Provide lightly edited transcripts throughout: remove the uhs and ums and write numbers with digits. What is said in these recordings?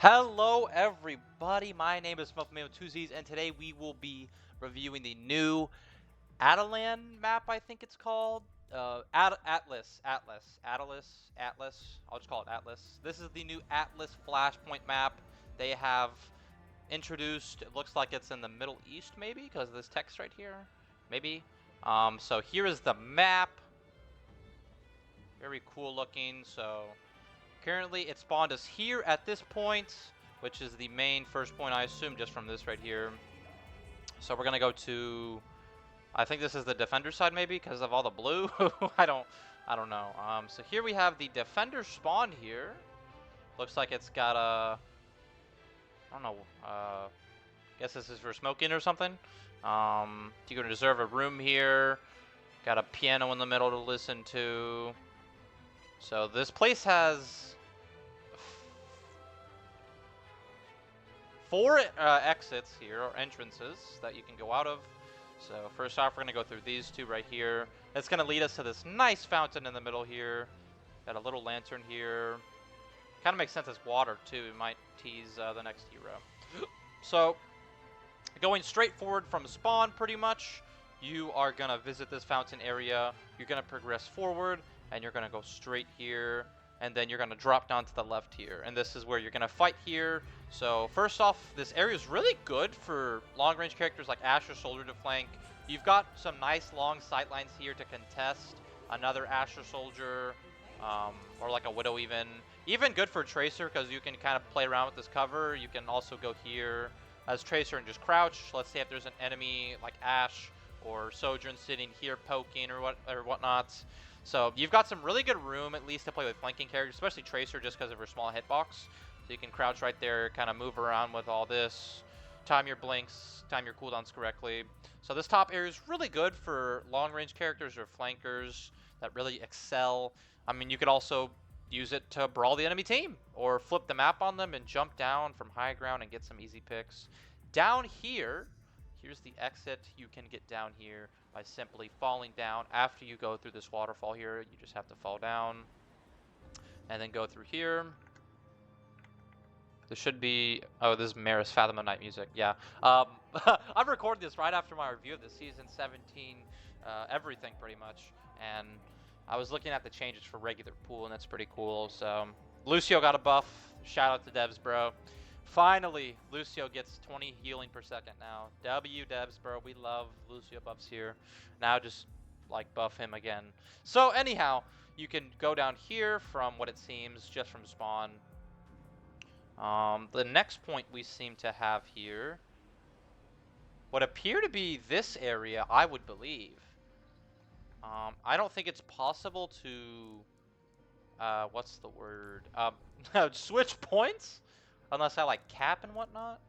Hello everybody, my name is Muffman2Z's and today we will be reviewing the new Adelan map, I think it's called. Atlas. I'll just call it Atlas. This is the new Atlas Flashpoint map. They have introduced, it looks like it's in the Middle East maybe, because of this text right here. Maybe. So here is the map. Very cool looking, so... Currently, it spawned us here at this point, which is the main first point, I assume, just from this right here. So we're gonna go to, I think this is the defender side, maybe, because of all the blue. I don't know. So here we have the defender spawn here. Looks like it's got a, I don't know. Guess this is for smoking or something. You're gonna reserve a room here. Got a piano in the middle to listen to. So this place has 4 exits here, or entrances, that you can go out of. So first off, we're going to go through these 2 right here. It's going to lead us to this nice fountain in the middle here. Got a little lantern here. Kind of makes sense as water too. It might tease the next hero. So going straight forward from spawn pretty much, you are going to visit this fountain area. You're going to progress forward. And you're going to go straight here, and then you're going to drop down to the left here. And this is where you're going to fight here. So first off, this area is really good for long-range characters like Asher Soldier to flank. You've got some nice long sightlines here to contest another Asher Soldier, or like a Widow even. Even good for Tracer, because you can kind of play around with this cover. You can also go here as Tracer and just crouch. Let's say if there's an enemy like Ash or Sojourn sitting here poking or whatnot. So you've got some really good room, at least, to play with flanking characters, especially Tracer, just because of her small hitbox. So you can crouch right there, kind of move around with all this, time your blinks, time your cooldowns correctly. So this top area is really good for long-range characters or flankers that really excel. I mean, you could also use it to brawl the enemy team, or flip the map on them and jump down from high ground and get some easy picks. Down here, here's the exit. You can get down here by simply falling down. After you go through this waterfall here, you just have to fall down and then go through here. This should be, oh, this is Maris Fathom of Night music. Yeah. I'm recording this right after my review of the season 17 everything pretty much, and I was looking at the changes for regular pool, and that's pretty cool. So Lucio got a buff. Shout out to Devs, bro. Finally, Lucio gets 20 healing per second now. W Devs, bro. We love Lucio buffs here. Now just, like, buff him again. So, anyhow, you can go down here from what it seems, just from spawn. The next point we seem to have here would appear to be this area, I would believe. I don't think it's possible to, what's the word? Switch points? Unless I like cap and whatnot.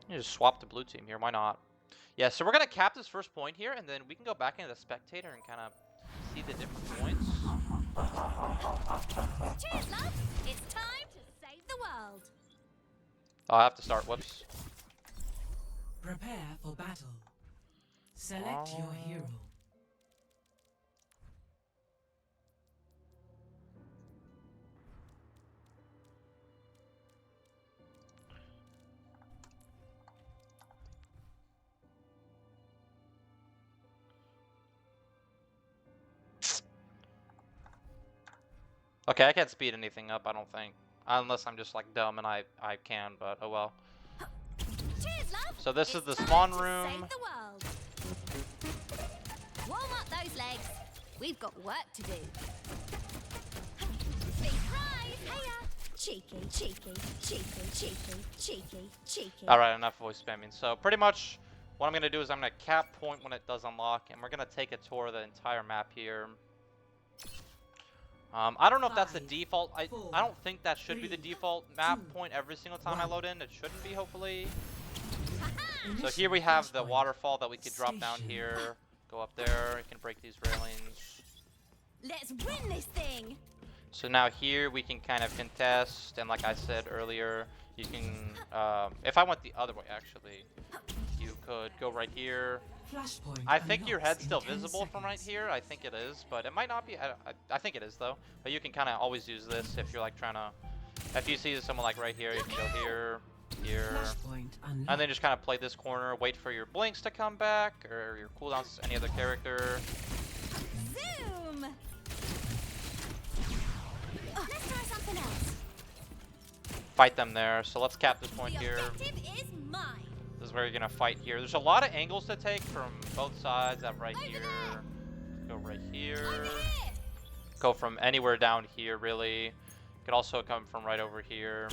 You just swap the blue team here. Why not? Yeah, so we're gonna cap this first point here, and then we can go back into the spectator and kind of see the different points. Cheers, love! It's time to save the world. Oh, I have to start. Whoops. Prepare for battle. Select your hero. Okay, I can't speed anything up, I don't think. Unless I'm just like dumb and I can, but oh well. Cheers, love! So this is the It's spawn time to room. save the world. Warm up those legs. We've got work to do. Big prize! Hiya! Cheeky, cheeky, cheeky, cheeky, cheeky, cheeky. Alright, enough voice spamming. So pretty much what I'm gonna do is I'm gonna cap point when it does unlock, and we're gonna take a tour of the entire map here. I don't know if that's the default. I don't think that should be the default map point every single time I load in. It shouldn't be, hopefully. So here we have the waterfall that we could drop down here. Go up there. You can break these railings. Let's win this thing! So now here we can kind of contest, and like I said earlier, you can, if I went the other way actually, you could go right here, Flashpoint I think your unlocks head's still in 10 visible from right seconds. here. I think it is, but it might not be. I think it is though. But you can kind of always use this if you're like trying to. If you see someone like right here, you can go here, here, Flashpoint unlocked. and then just kind of play this corner. Wait for your blinks to come back or your cooldowns. Any other character. Zoom! Let's try something else. Fight them there. So let's cap this point The here. objective is mine. This is where you're gonna fight here. There's a lot of angles to take from both sides. That right here. Go right here. Over here. Go from anywhere down here, really. Could also come from right over here,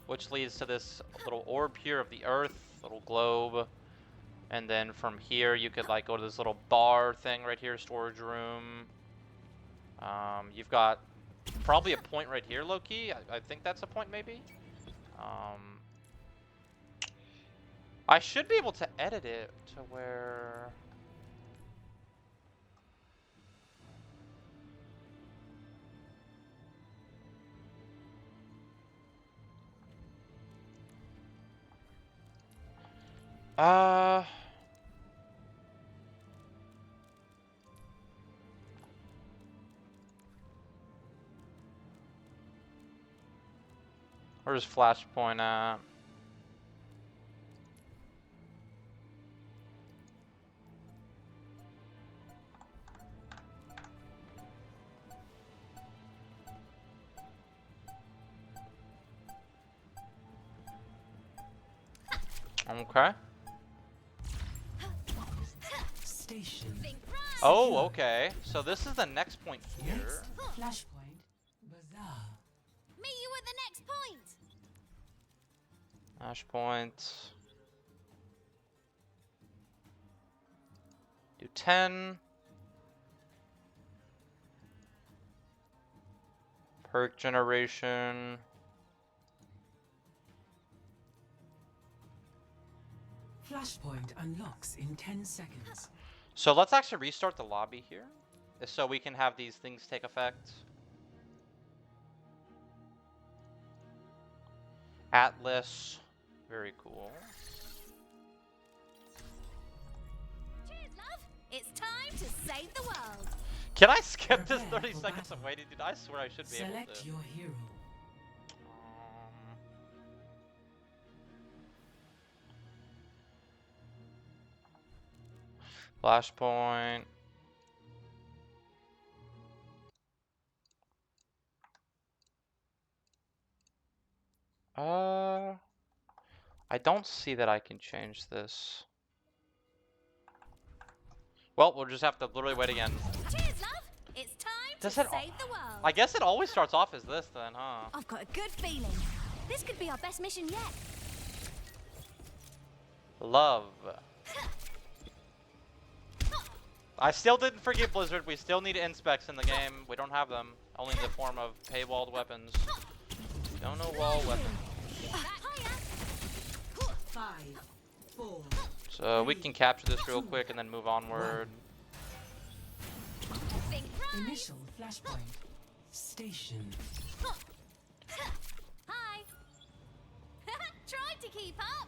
which leads to this little orb here of the Earth, little globe. And then from here, you could like go to this little bar thing right here, storage room. You've got probably a point right here, low-key. I think that's a point, maybe. I should be able to edit it to where... Where's Flashpoint at? Okay. Station. Think right. Oh, okay. So this is the next point here. Next, Flashpoint. Bazaar. Meet you at the next point. Flashpoint. Do 10. Perk generation. Flashpoint unlocks in 10 seconds. So let's actually restart the lobby here, so we can have these things take effect. Atlas, very cool. Cheers, love. It's time to save the world. Can I skip this Prepare 30 for seconds of battle. waiting, dude? I swear I should be able Select to. your hero. Flashpoint. I don't see that I can change this. Well, we'll just have to literally wait again. Cheers, love. It's time Does to it- save the world. I guess it always starts off as this then, huh? I've got a good feeling. This could be our best mission yet. Love. I still didn't forget Blizzard. We still need inspects in the game. We don't have them. Only in the form of paywalled weapons. Don't know wall weapons. Hiya. 5, 4. So we can capture this real quick and then move onward. Think right. Initial flashpoint. Station. Hi. Tried to keep up.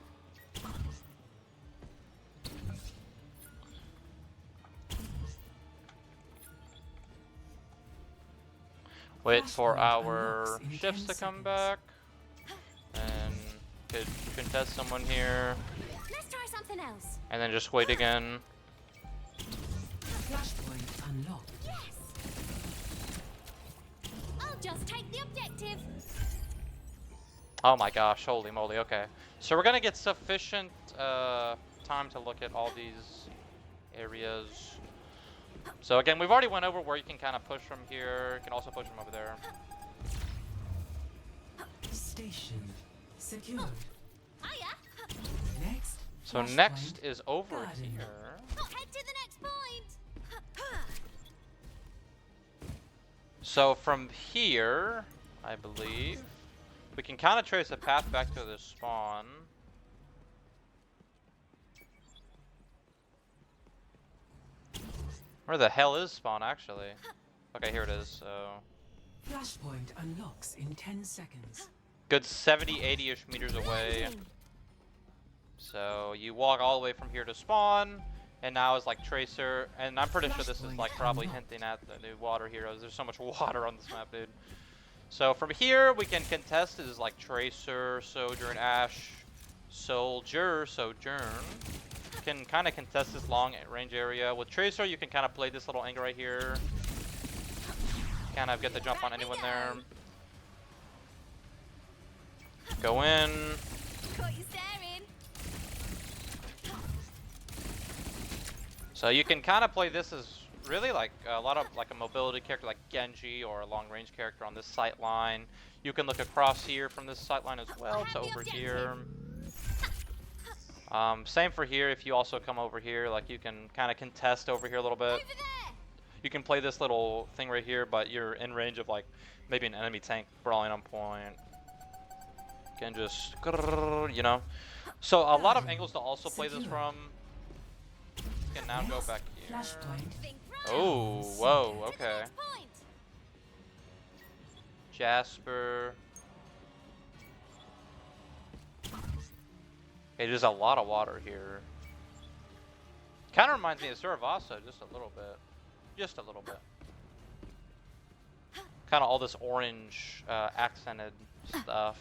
Wait for Flashpoint our unlocks in ships 10 to come seconds. back. And could contest someone here. Let's try something else. And then just wait again. Flashpoint unlocked. Yes. I'll just take the objective. Oh my gosh, holy moly, okay. So we're gonna get sufficient time to look at all these areas. So again, we've already went over where you can kind of push from here. You can also push from over there. Station. Secured. Hiya. Next. So flashpoint next is over garden. here. Head to the next point. So from here, I believe, we can kind of trace a path back to the spawn. Where the hell is spawn, actually? Okay, here it is, so... Flashpoint unlocks in 10 seconds. Good 70, 80-ish meters away. Blazing. So you walk all the way from here to spawn, And now is like Tracer, and I'm pretty sure this is Flashpoint like probably unlocked. hinting at the new water heroes. There's so much water on this map, dude. So from here we can contest is like Tracer, Sojourn, Ash, Soldier, Sojourn. Can kind of contest this long range area. With Tracer, you can kind of play this little angle right here. Kind of get the jump on anyone there. Go in. Caught you staring. So you can kind of play this as really like a lot of like a mobility character like Genji or a long range character on this sight line. You can look across here from this sight line as well to over here. Same for here. If you also come over here, like you can kind of contest over here a little bit. Over there. You can play this little thing right here, but you're in range of like maybe an enemy tank brawling on point. You can just, you know. So a lot of angles to also play this from. You can now go back here. Flashpoint. Think right. Oh, whoa, To the okay. next point. Jasper. Okay, there's a lot of water here. Kind of reminds me of Suravasa just a little bit. Just a little bit. Kind of all this orange accented stuff.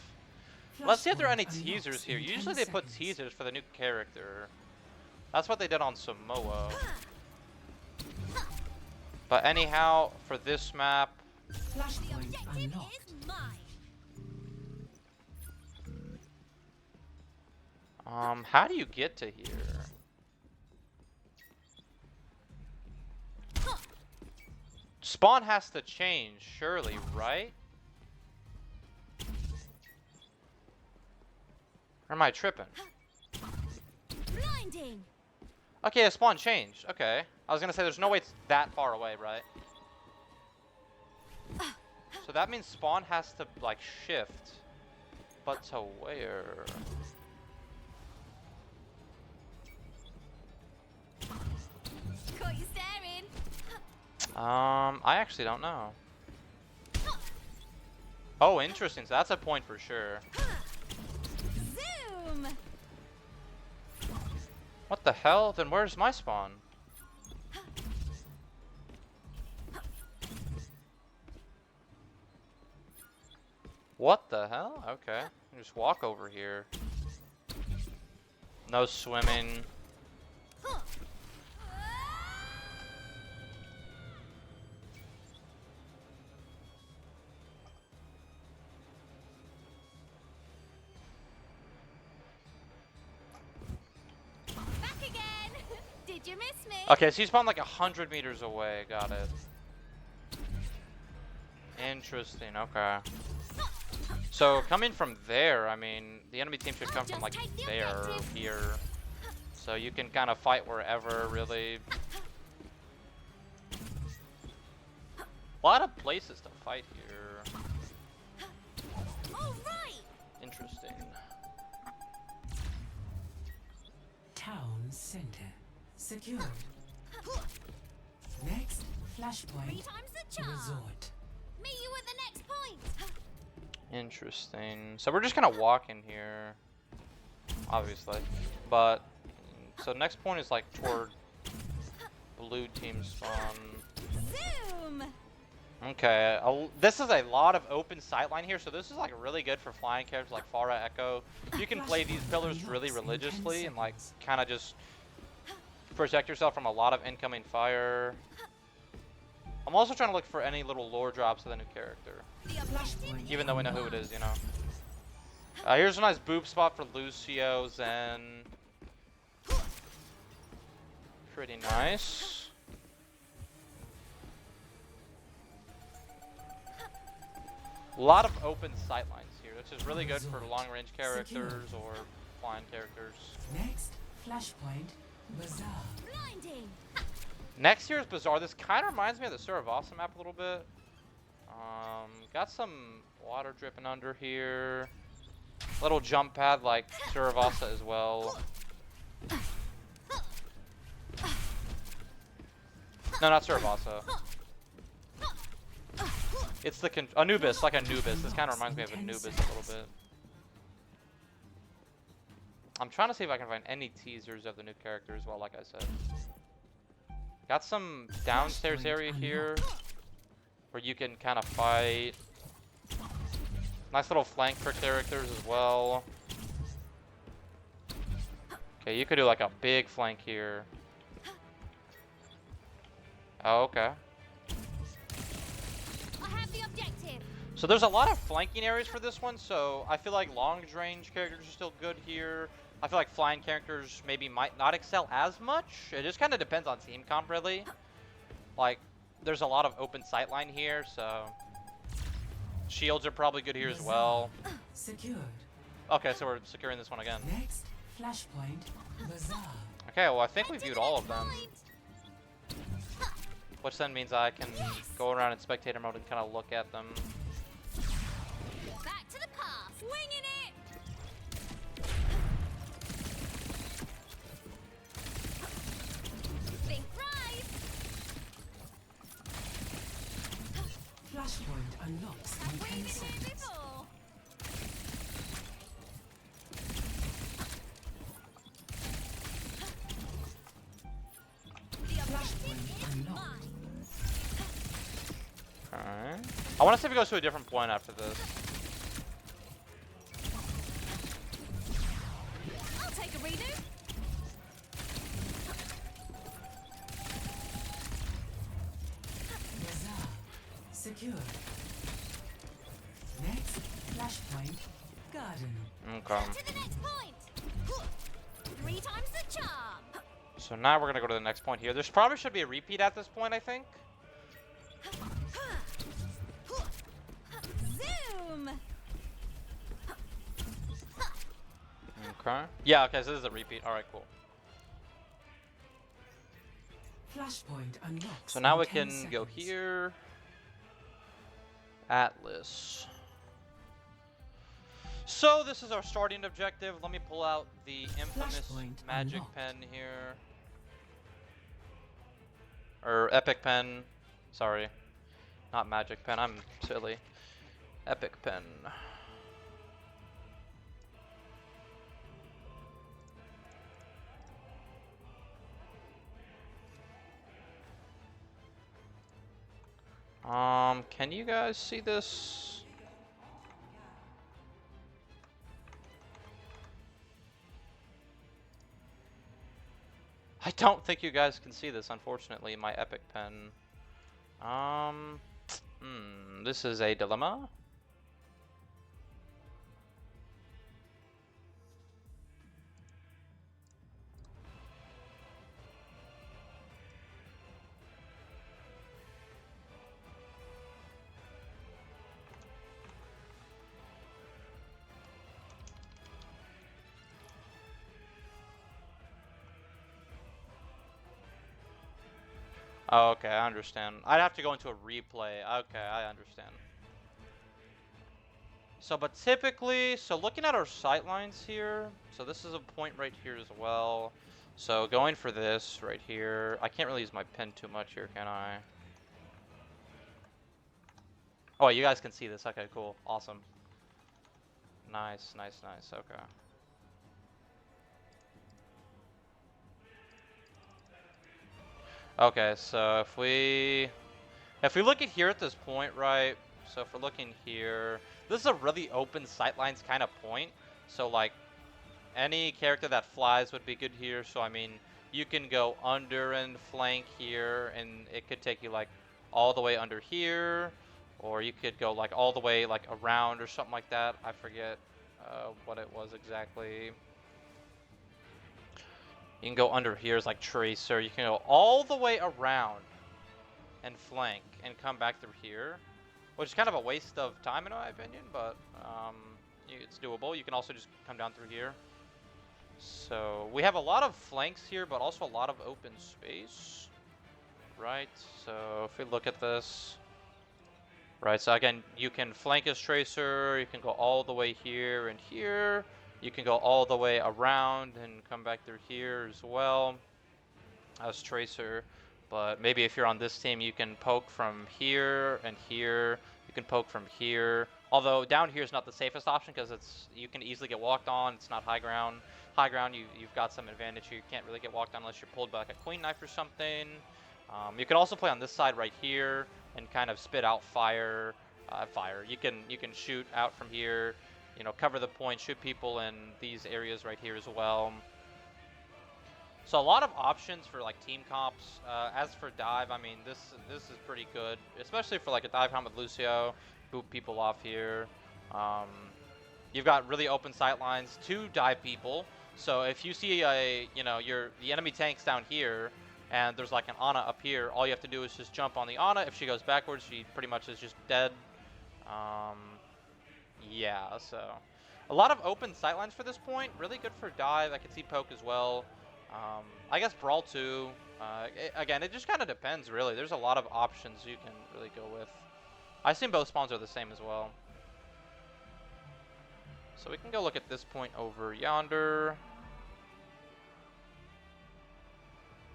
Let's see if there are any Flashpoint teasers unlocks here. in 10 Usually they put seconds. teasers for the new character. That's what they did on Samoa. But anyhow, for this map, The Flashpoint objective unlocked. is mine. how do you get to here? Spawn has to change, surely, right? Or am I tripping? Blinding. Okay, a spawn changed. Okay. I was gonna say there's no way it's that far away, right? So that means spawn has to, like, shift. But to where? Caught you staring. I actually don't know. Oh, interesting. So that's a point for sure. Zoom. What the hell? Then where's my spawn? What the hell? Okay. Just walk over here. No swimming. Back again. Did you miss me? Okay, so he spawned like 100 meters away. Got it. Interesting. Okay. So coming from there, I mean, the enemy team should come from like there, here. So you can kind of fight wherever, really. A lot of places to fight here. All right. Interesting. Town center. Secured. Next, Three flashpoint. times the charm. Resort. Meet you at the next point. Interesting. So we're just gonna walk in here, obviously. But so next point is like toward blue team spawn. Zoom. Okay, this is a lot of open sightline here, so this is like really good for flying characters like Pharah, Echo. You can play these pillars really religiously and like kind of just protect yourself from a lot of incoming fire. I'm also trying to look for any little lore drops of the new character, The objective even though we know who it is, you know. Here's a nice boob spot for Lucio, Zen. Pretty nice. A lot of open sightlines here, which is really good for long-range characters or flying characters. Next, flashpoint. Bazaar. blinding. Next year's Bazaar, this kind of reminds me of the Suravasa map a little bit. Got some water dripping under here. Little jump pad like Suravasa as well. No, not Suravasa. It's the Anubis, like Anubis. This kind of reminds me of Anubis a little bit. I'm trying to see if I can find any teasers of the new characters. Well, like I said, got some downstairs area here where you can kind of fight. Nice little flank for characters as well. Okay, you could do like a big flank here. Oh, okay. I have the objective. So there's a lot of flanking areas for this one, so I feel like long range characters are still good here. I feel like flying characters maybe might not excel as much. It just kind of depends on team comp, really. Like, there's a lot of open sightline here, so shields are probably good here as well. Secured. Okay, so we're securing this one again. Next, flashpoint, Bazaar. Okay, well I think we viewed all of them, which then means I can go around in spectator mode and kind of look at them. Back to the path. Winging it. Think right. Flashpoint unlocks in Have we 10 been here seconds. before? The objective is mine. Alright. I want to see if it goes to a different point after this. I'll take a redo. Bazaar. Secured. Next, flashpoint, garden. Okay. To the next point. 3 times the charm. So now we're gonna go to the next point here. There's probably should be a repeat at this point, I think. Zoom. Okay. Yeah, okay, so this is a repeat. Alright, cool. Flashpoint unlocks. So now in we 10 can go seconds. here. Atlas. So this is our starting objective. Let me pull out the infamous Flashpoint magic unlocked. pen here. Or epic pen. Sorry. Not magic pen. I'm silly. Epic pen. Can you guys see this? I don't think you guys can see this, unfortunately, my epic pen. This is a dilemma. Oh, okay, I understand. I'd have to go into a replay. Okay, I understand. So, but typically, so looking at our sight lines here, so this is a point right here as well. So going for this right here, I can't really use my pen too much here, can I? Oh, you guys can see this. Okay, cool. Awesome. Nice, nice, nice. Okay. Okay, so if we look at here at this point, right? So if we're looking here, this is a really open sightlines kind of point. So like any character that flies would be good here. So I mean, you can go under and flank here, and it could take you like all the way under here, or you could go like all the way like around or something like that. I forget what it was exactly. You can go under here as like Tracer. You can go all the way around and flank and come back through here, which is kind of a waste of time in my opinion, but it's doable. You can also just come down through here. So we have a lot of flanks here, but also a lot of open space, right? So if we look at this, right, so again, you can flank as Tracer, you can go all the way here and here. You can go all the way around and come back through here as well as Tracer. But maybe if you're on this team, you can poke from here and here. You can poke from here Although down here is not the safest option because you can easily get walked on. It's not high ground. High ground, you've got some advantage here. You can't really get walked on unless you're pulled by like a queen knife or something. You can also play on this side right here and kind of spit out fire. You can shoot out from here. You know, cover the point, shoot people in these areas right here as well. So a lot of options for like team comps. As for dive, I mean this is pretty good, especially for like a dive comp with Lucio. Boot people off here. Um, you've got really open sight lines to dive people. So if you see the enemy tanks down here, and there's like an Ana up here, all you have to do is just jump on the Ana. If she goes backwards, she pretty much is just dead. Yeah, so a lot of open sightlines for this point. Really good for dive. I can see poke as well. I guess brawl too. Again, it just kind of depends, really. There's a lot of options you can really go with. I assume both spawns are the same as well. So we can go look at this point over yonder.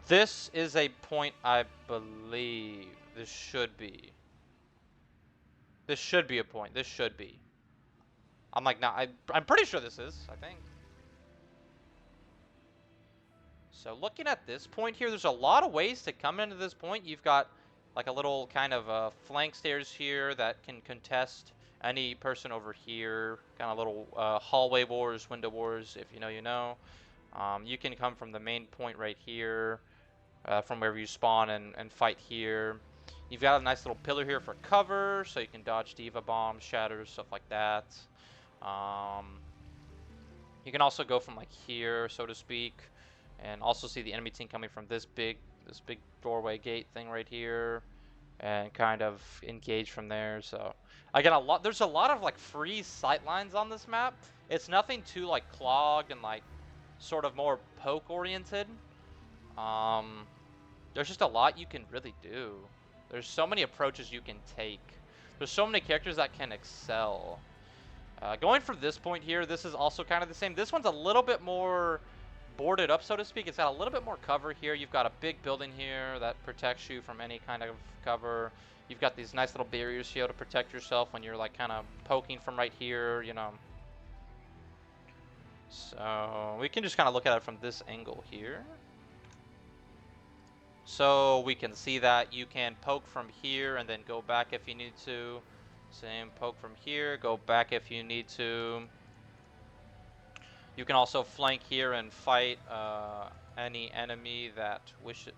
This is a point, I believe. This should be. This should be a point. This should be. I'm like, nah, I'm pretty sure this is, I think. So looking at this point here, there's a lot of ways to come into this point. You've got like a little kind of flank stairs here that can contest any person over here. Kind of little hallway wars, window wars, if you know, you know. You can come from the main point right here, from wherever you spawn and fight here. You've got a nice little pillar here for cover, so you can dodge diva bombs, shatters, stuff like that. You can also go from like here, so to speak, and also see the enemy team coming from this big doorway gate thing right here, and kind of engage from there. So again, there's a lot of like free sight lines on this map. It's nothing too like clogged and like sort of more poke oriented. There's just a lot you can really do. There's so many approaches you can take. There's so many characters that can excel. Going from this point here, this is also kind of the same. This one's a little bit more boarded up, so to speak. It's got a little bit more cover here. You've got a big building here that protects you from any kind of cover. You've got these nice little barriers here to protect yourself when you're like kind of poking from right here, you know. So we can just kind of look at it from this angle here. So we can see that you can poke from here and then go back if you need to. Same, poke from here, go back if you need to. You can also flank here and fight any enemy that wishes.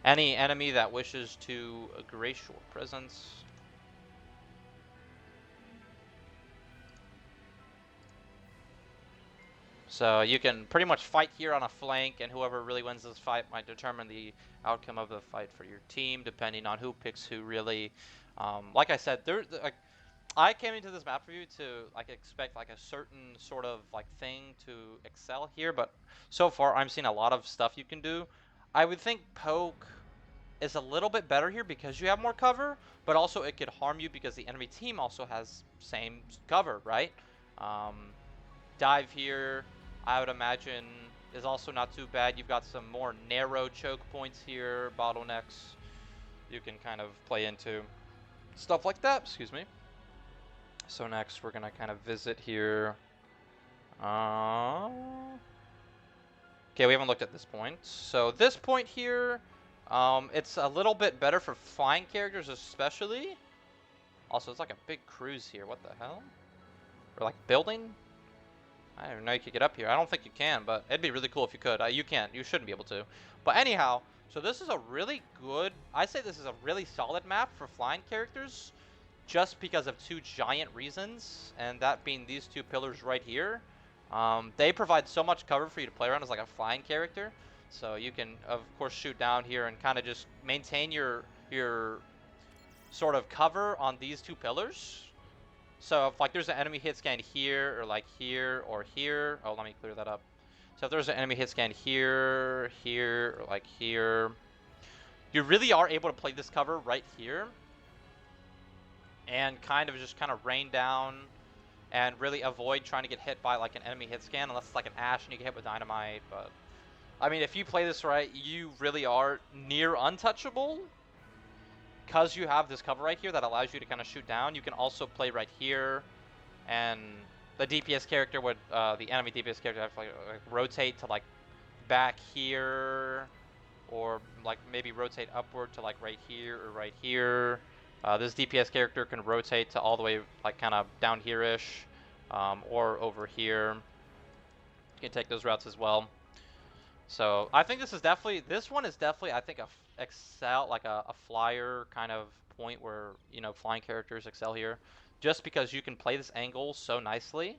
Any enemy that wishes to grace your presence. So you can pretty much fight here on a flank, and whoever really wins this fight might determine the outcome of the fight for your team, depending on who picks who. Really, like I said, I came into this map review to like expect like a certain sort of like thing to excel here, but so far I'm seeing a lot of stuff you can do. I would think poke is a little bit better here because you have more cover, but also it could harm you because the enemy team also has same cover, right? Dive here, I would imagine, is also not too bad. You've got some more narrow choke points here, bottlenecks you can kind of play into. Stuff like that, excuse me. So next we're gonna kind of visit here. Okay, we haven't looked at this point. So this point here, it's a little bit better for flying characters especially. Also, it's like a big cruise here, what the hell? Or like building? I didn't even know you could get up here. I don't think you can, but it'd be really cool if you could. You can't. You shouldn't be able to. But anyhow, so this is a really good... I say this is a really solid map for flying characters just because of two giant reasons, and that being these two pillars right here. They provide so much cover for you to play around as like a flying character. So you can, of course, shoot down here and kind of just maintain your sort of cover on these two pillars. So if like there's an enemy hit scan here or like here or here, oh, let me clear that up. So if there's an enemy hit scan here, here, or like here, you really are able to play this cover right here and kind of just kind of rain down and really avoid trying to get hit by like an enemy hit scan unless it's like an Ashe and you get hit with dynamite. But I mean, if you play this right, you really are near untouchable. Because you have this cover right here that allows you to kind of shoot down. You can also play right here, and the DPS character would, the enemy DPS character would have to like rotate to like back here, or like maybe rotate upward to like right here or right here. This DPS character can rotate to all the way like kind of down here-ish, or over here. You can take those routes as well. So I think this one is definitely, I think, excel, like a flyer kind of point where, you know, flying characters excel here. Just because you can play this angle so nicely,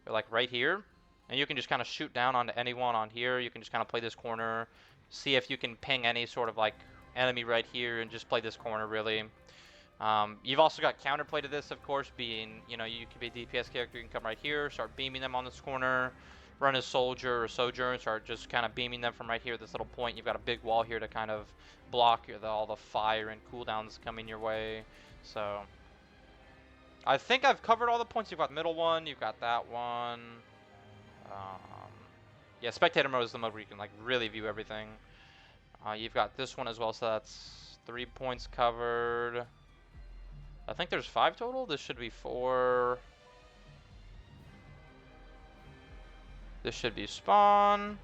or like right here, and you can just kind of shoot down onto anyone on here. You can just kind of play this corner, see if you can ping any sort of like enemy right here, and just play this corner really. You've also got counterplay to this, of course, being, you know, you can be a DPS character, you can come right here, start beaming them on this corner, run a soldier or sojourn, start just kind of beaming them from right here, this little point. You've got a big wall here to kind of block all the fire and cooldowns coming your way. So I think I've covered all the points. You've got the middle one, you've got that one. Yeah, spectator mode is the mode where you can like really view everything. You've got this one as well, so that's 3 points covered. I think there's 5 total. This should be 4. This should be spawn.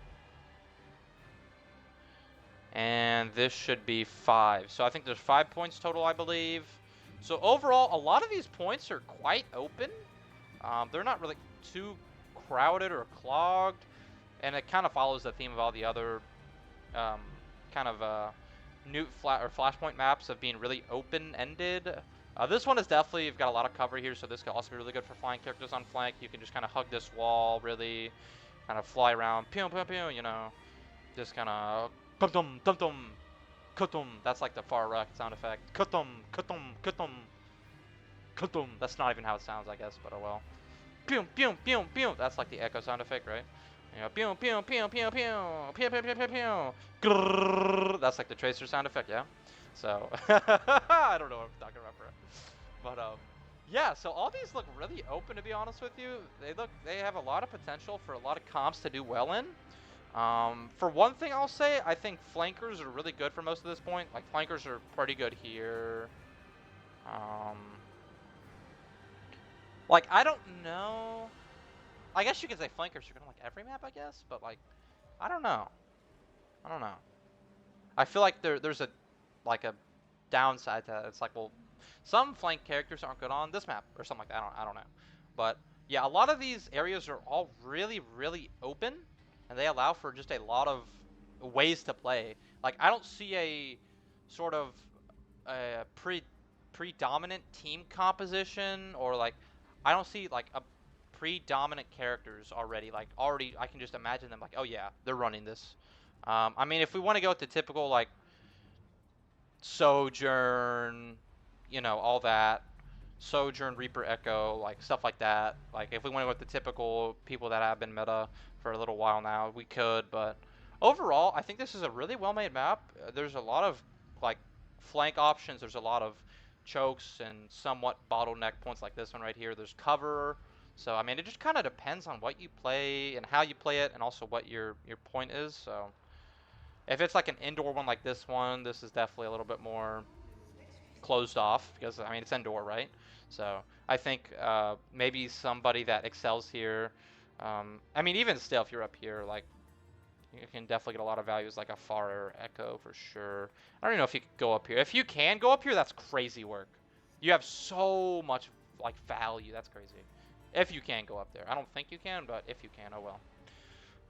And this should be 5. So I think there's 5 points total, I believe. So overall, a lot of these points are quite open. They're not really too crowded or clogged. And it kind of follows the theme of all the other kind of new flashpoint maps of being really open-ended. This one is definitely, you've got a lot of cover here, so this could also be really good for flying characters on flank. You can just kind of hug this wall, really kind of fly around, pew pew pew, you know, just kind of kutum kutum kutum. That's like the far right sound effect. Kutum kutum kutum kutum. That's not even how it sounds, I guess, but oh well. Pew pew pew pew. That's like the echo sound effect, right? You know, pew pew pew pew pew pew pew pew pew pew. Grrr. That's like the tracer sound effect, yeah. So I don't know what I'm talking about, bro. But yeah. So all these look really open, to be honest with you. They have a lot of potential for a lot of comps to do well in. For one thing, I'll say I think flankers are really good for most of this point. Like flankers are pretty good here. Like I don't know. I guess you could say flankers are good on like every map, I guess. But like, I don't know. I don't know. I feel like there's a downside to that. It's like, well, some flank characters aren't good on this map or something like that. I don't know. But yeah, a lot of these areas are all really, really open, and they allow for just a lot of ways to play. Like I don't see a sort of predominant team composition, or like I don't see like a predominant characters already. Like already, I can just imagine them like, oh yeah, they're running this. I mean, if we want to go with the typical like Sojourn, you know, all that, Sojourn, Reaper, Echo, like stuff like that. Like if we went with the typical people that have been meta for a little while now, we could. But overall, I think this is a really well-made map. There's a lot of like flank options. There's a lot of chokes and somewhat bottleneck points like this one right here. There's cover. So I mean, it just kind of depends on what you play and how you play it, and also what your point is. So if it's like an indoor one like this one, this is definitely a little bit more closed off because I mean it's indoor, right? So I think maybe somebody that excels here. I mean, even still, if you're up here, like you can definitely get a lot of values, like a far echo for sure. I don't even know if you could go up here. If you can go up here, that's crazy work. You have so much like value. That's crazy. If you can go up there, I don't think you can, but if you can, oh well.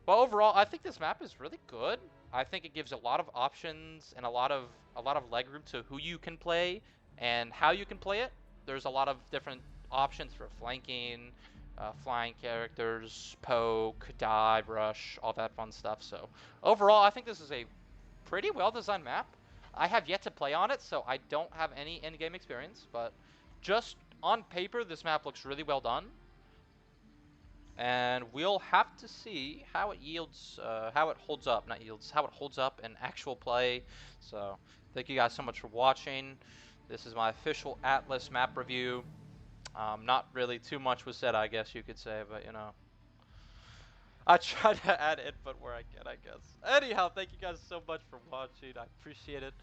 But overall, I think this map is really good. I think it gives a lot of options and a lot of legroom to who you can play and how you can play it. There's a lot of different options for flanking, flying characters, poke, dive, rush, all that fun stuff. So overall, I think this is a pretty well-designed map. I have yet to play on it, so I don't have any in-game experience. But just on paper, this map looks really well done. And we'll have to see how it yields, how it holds up, not yields, how it holds up in actual play. So thank you guys so much for watching. This is my official Atlas map review. Not really too much was said, I guess you could say, but you know, I try to add input where I can, I guess. Anyhow, thank you guys so much for watching. I appreciate it.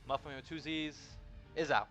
Muffin with 2 Z's is out.